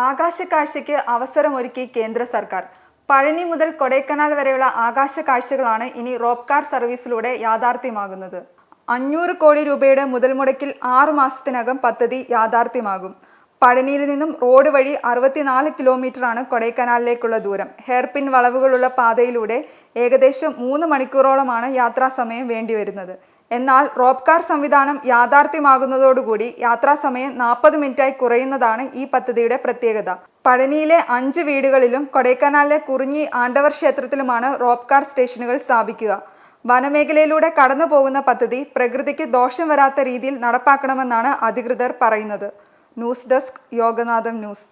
ആകാശക്കാഴ്ചയ്ക്ക് അവസരമൊരുക്കി കേന്ദ്ര സർക്കാർ. പഴനി മുതൽ കൊടൈക്കനാൽ വരെയുള്ള ആകാശക്കാഴ്ചകളാണ് ഇനി റോപ്പ് കാർ സർവീസിലൂടെ യാഥാർത്ഥ്യമാകുന്നത്. 500 കോടി രൂപയുടെ മുതൽ മുടക്കിൽ 6 മാസത്തിനകം പദ്ധതി യാഥാർത്ഥ്യമാകും. പഴനിയിൽ നിന്നും റോഡ് വഴി 64 കിലോമീറ്ററാണ് കൊടൈക്കനാലിലേക്കുള്ള ദൂരം. ഹെയർപിൻ വളവുകളുള്ള പാതയിലൂടെ ഏകദേശം 3 മണിക്കൂറോളമാണ് യാത്രാസമയം വേണ്ടിവരുന്നത്. എന്നാൽ റോപ്പ് കാർ സംവിധാനം യാഥാർത്ഥ്യമാകുന്നതോടുകൂടി യാത്രാസമയം 40 മിനിറ്റായി കുറയുന്നതാണ് ഈ പദ്ധതിയുടെ പ്രത്യേകത. പഴനിയിലെ 5 വീടുകളിലും കൊടൈക്കനാലിലെ കുറിഞ്ഞി ആണ്ടവർ ക്ഷേത്രത്തിലുമാണ് റോപ്പ് കാർ സ്റ്റേഷനുകൾ സ്ഥാപിക്കുക. വനമേഖലയിലൂടെ കടന്നു പോകുന്ന പദ്ധതി പ്രകൃതിക്ക് ദോഷം വരാത്ത രീതിയിൽ നടപ്പാക്കണമെന്നാണ് അധികൃതർ പറയുന്നത്. News desk Yoganatham news.